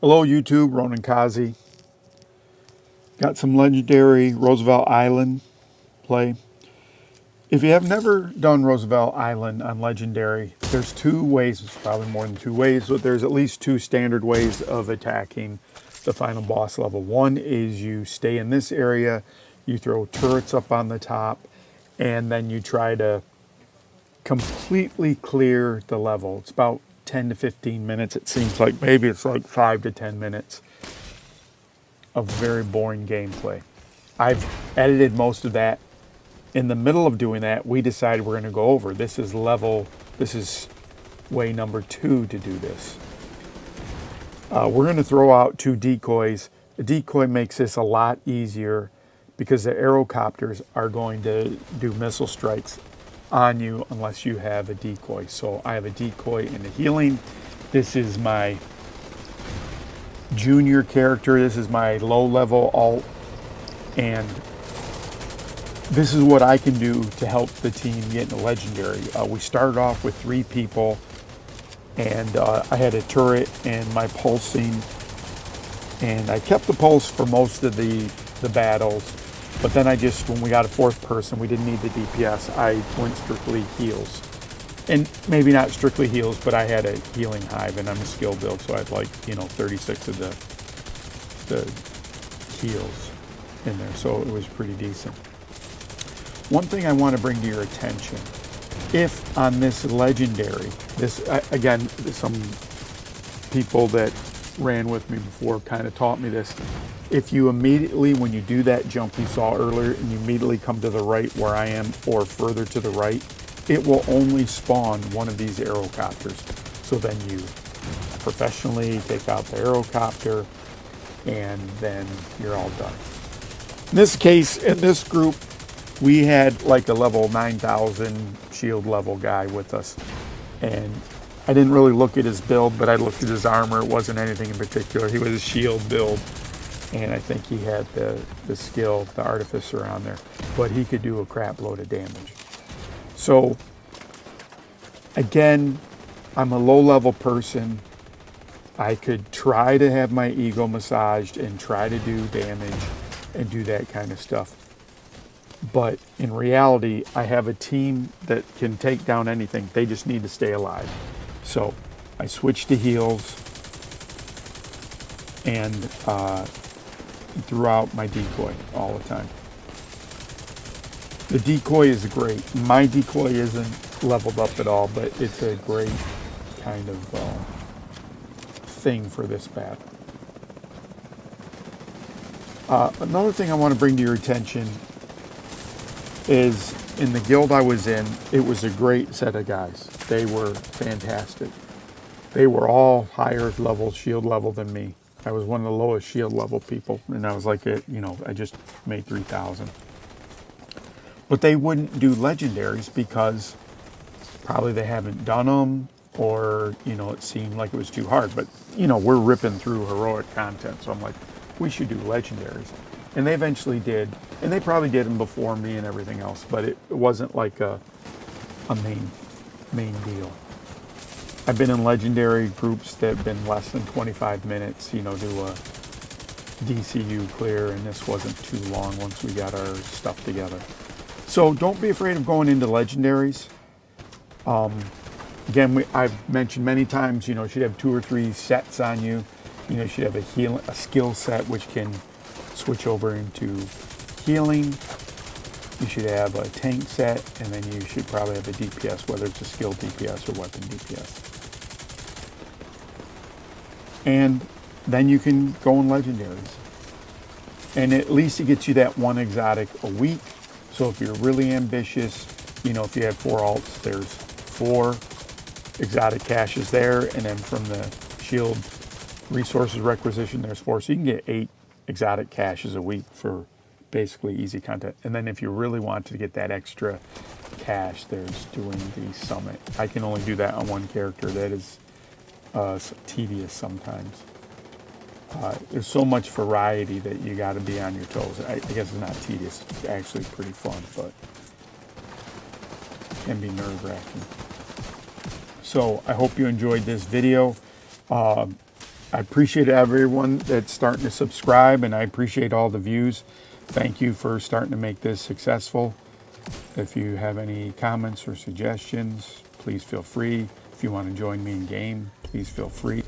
Hello YouTube, Ronan Kazi. Got some legendary Roosevelt Island play. If you have never done Roosevelt Island on Legendary, there's two ways, it's probably more than two ways, but there's at least two standard ways of attacking the final boss level. One is you stay in this area, you throw turrets up on the top, and then you try to completely clear the level. It's about 10 to 15 minutes. It seems like maybe it's like 5 to 10 minutes of very boring gameplay. I've edited most of that. In the middle of doing that, we decided we're going to go over. This is way number 2 to do this. We're going to throw out 2 decoys. The decoy makes this a lot easier because the aerocopters are going to do missile strikes on you unless you have a decoy. So I have a decoy and a healing. This is my junior character. This is my low level alt, and this is what I can do to help the team get into legendary. We started off with 3 people, and I had a turret and my pulsing, and I kept the pulse for most of the battles. But then when we got a 4th person, we didn't need the DPS. I went strictly heals. And maybe not strictly heals, but I had a healing hive, and I'm a skill build, so I had 36 of the heals in there, so it was pretty decent. One thing I want to bring to your attention, if on this legendary, again, some people that ran with me before kind of taught me this. If you immediately, when you do that jump you saw earlier, and you immediately come to the right where I am or further to the right, it will only spawn one of these aerocopters. So then you professionally take out the aerocopter, and then you're all done. In this case, in this group, we had like a level 9,000 shield level guy with us, and I didn't really look at his build, but I looked at his armor. It wasn't anything in particular. He was a shield build, and I think he had the skill, the artificer on there, but he could do a crap load of damage. So again, I'm a low level person. I could try to have my ego massaged and try to do damage and do that kind of stuff. But in reality, I have a team that can take down anything. They just need to stay alive. So I switched to heals and threw out my decoy all the time. The decoy is great. My decoy isn't leveled up at all, but it's a great kind of thing for this battle. Another thing I want to bring to your attention is in the guild I was in, it was a great set of guys. They were fantastic. They were all higher level, shield level than me. I was one of the lowest shield level people, and I was like, I just made 3,000. But they wouldn't do legendaries because probably they haven't done them, or, it seemed like it was too hard. But, we're ripping through heroic content, so I'm like, we should do legendaries. And they eventually did, and they probably did them before me and everything else, but it wasn't like a main deal. I've been in legendary groups that have been less than 25 minutes, do a DCU clear, and this wasn't too long once we got our stuff together. So don't be afraid of going into legendaries. Again, I've mentioned many times, you should have 2 or 3 sets on you. You should have a skill set which can switch over into healing. You should have a tank set, and then you should probably have a DPS, whether it's a skill DPS or weapon DPS. And then you can go in legendaries. And at least it gets you that 1 exotic a week. So if you're really ambitious, if you have 4 alts, there's 4 exotic caches there, and then from the shield resources requisition, there's 4. So you can get 8 exotic caches a week for basically easy content. And then if you really want to get that extra cache, there's doing the summit. I can only do that on 1 character. That is tedious sometimes. There's so much variety that you got to be on your toes. I guess it's not tedious. It's actually pretty fun, but it can be nerve-wracking. So I hope you enjoyed this video. I appreciate everyone that's starting to subscribe, and I appreciate all the views. Thank you for starting to make this successful. If you have any comments or suggestions, please feel free. If you want to join me in game, please feel free.